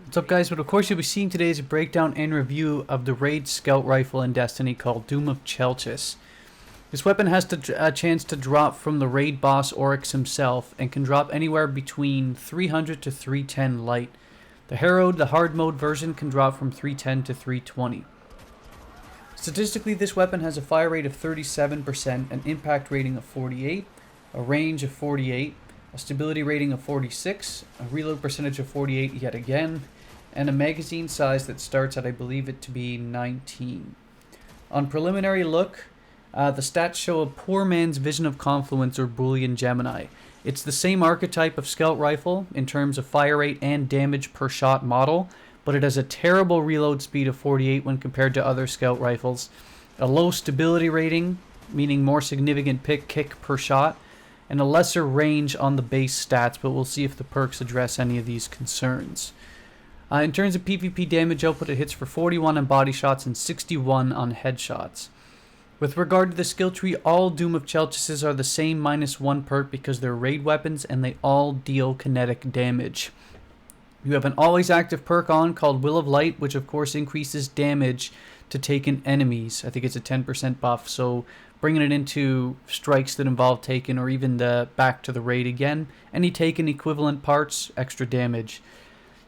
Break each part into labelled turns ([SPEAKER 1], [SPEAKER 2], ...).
[SPEAKER 1] What's up, guys? What of course you'll be seeing today is a breakdown and review of the raid scout rifle in Destiny called Doom of Chelchis. This weapon has a chance to drop from the raid boss Oryx himself and can drop anywhere between 300 to 310 light. The harrowed, the hard mode version can drop from 310 to 320. Statistically, this weapon has a fire rate of 37%, an impact rating of 48, a range of 48, a stability rating of 46, a reload percentage of 48 yet again, and a magazine size that starts at, I believe it to be 19. On preliminary look, the stats show a poor man's vision of confluence or Boolean Gemini. It's the same archetype of scout rifle in terms of fire rate and damage per shot model, but it has a terrible reload speed of 48 when compared to other scout rifles, a low stability rating, meaning more significant kick per shot, and a lesser range on the base stats, but we'll see if the perks address any of these concerns. In terms of PvP damage output, it hits for 41 on body shots and 61 on headshots. With regard to the skill tree, all Doom of Chelchis are the same -1 perk because they're raid weapons and they all deal kinetic damage. You have an always active perk on called Will of Light, which of course increases damage to taken enemies. I think it's a 10% buff, so bringing it into strikes that involve taken or even the back to the raid again, any taken equivalent parts, extra damage.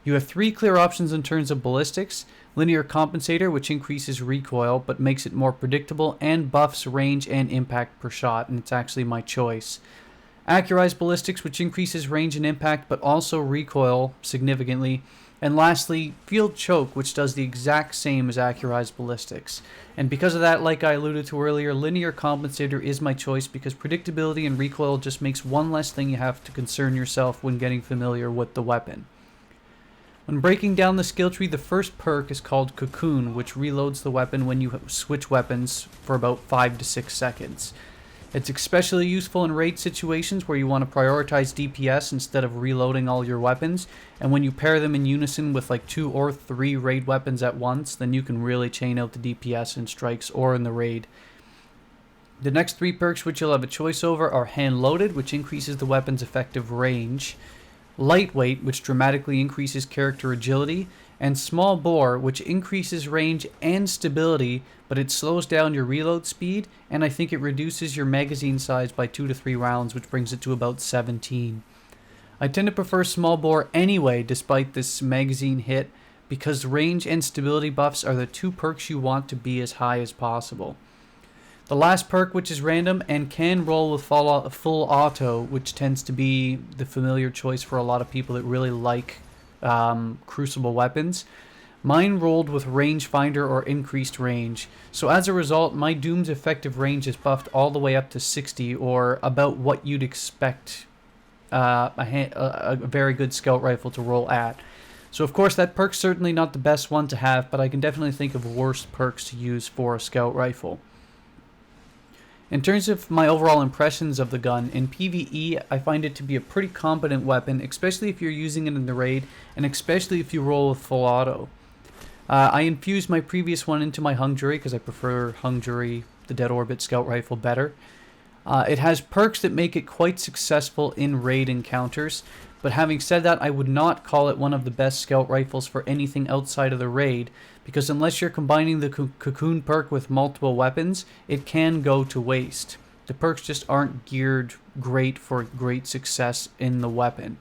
[SPEAKER 1] You have 3 clear options in terms of ballistics: linear compensator, which increases recoil but makes it more predictable and buffs range and impact per shot, and it's actually my choice. Accurized ballistics, which increases range and impact but also recoil significantly. And lastly, field choke, which does the exact same as accurized ballistics. And because of that, like I alluded to earlier, linear compensator is my choice because predictability and recoil just makes one less thing you have to concern yourself when getting familiar with the weapon. When breaking down the skill tree, the first perk is called Cocoon, which reloads the weapon when you switch weapons for about 5 to 6 seconds. It's especially useful in raid situations where you want to prioritize DPS instead of reloading all your weapons, and when you pair them in unison with like 2 or 3 raid weapons at once, then you can really chain out the DPS in strikes or in the raid. The next 3 perks which you'll have a choice over are Hand Loaded, which increases the weapon's effective range, Lightweight, which dramatically increases character agility, and Small Bore, which increases range and stability, but it slows down your reload speed, and I think it reduces your magazine size by 2 to 3 rounds, which brings it to about 17. I tend to prefer Small Bore anyway, despite this magazine hit, because range and stability buffs are the 2 perks you want to be as high as possible. The last perk, which is random and can roll with full auto, which tends to be the familiar choice for a lot of people that really like crucible weapons. Mine rolled with rangefinder or increased range, so as a result my Doom's effective range is buffed all the way up to 60, or about what you'd expect a very good scout rifle to roll at. So of course that perk's certainly not the best one to have, but I can definitely think of worse perks to use for a scout rifle. In terms of my overall impressions of the gun, in PvE, I find it to be a pretty competent weapon, especially if you're using it in the raid, and especially if you roll with full auto. I infused my previous one into my Hung Jury because I prefer Hung Jury, the Dead Orbit Scout Rifle, better. It has perks that make it quite successful in raid encounters, but having said that, I would not call it one of the best scout rifles for anything outside of the raid, because unless you're combining the Cocoon perk with multiple weapons, it can go to waste. The perks just aren't geared great for great success in the weapon.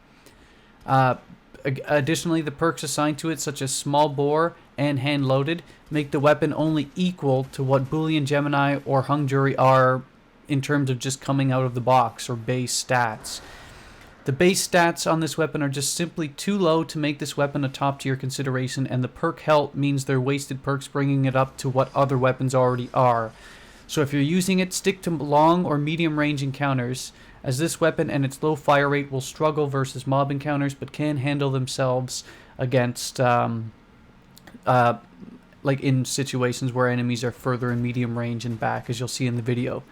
[SPEAKER 1] Additionally, the perks assigned to it, such as Small Bore and Hand Loaded, make the weapon only equal to what Boolean Gemini or Hung Jury are in terms of just coming out of the box or base stats. The base stats on this weapon are just simply too low to make this weapon a top tier consideration, and the perk help means they're wasted perks bringing it up to what other weapons already are. So if you're using it, stick to long or medium range encounters, as this weapon and its low fire rate will struggle versus mob encounters, but can handle themselves against like in situations where enemies are further in medium range and back, as you'll see in the video.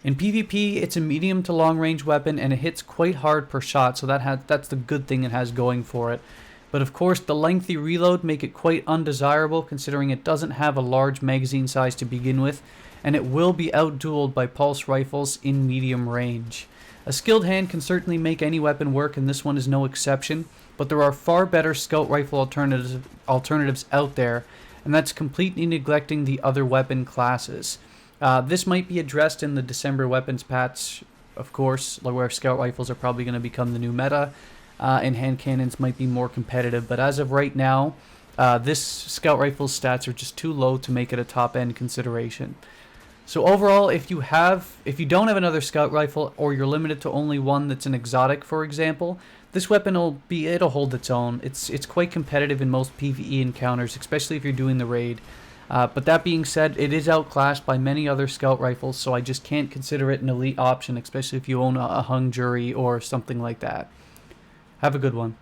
[SPEAKER 1] In PvP, it's a medium to long range weapon and it hits quite hard per shot, so that's the good thing it has going for it. But of course, the lengthy reload make it quite undesirable, considering it doesn't have a large magazine size to begin with, and it will be outdueled by pulse rifles in medium range. A skilled hand can certainly make any weapon work, and this one is no exception, but there are far better scout rifle alternatives out there, and that's completely neglecting the other weapon classes. This might be addressed in the December weapons patch, of course, where scout rifles are probably going to become the new meta, and hand cannons might be more competitive, but as of right now, this scout rifle's stats are just too low to make it a top-end consideration. So overall, if you don't have another scout rifle, or you're limited to only one that's an exotic, for example, this weapon it'll hold its own. It's quite competitive in most PvE encounters, especially if you're doing the raid. But that being said, it is outclassed by many other scout rifles, so I just can't consider it an elite option, especially if you own a hung jury or something like that. Have a good one.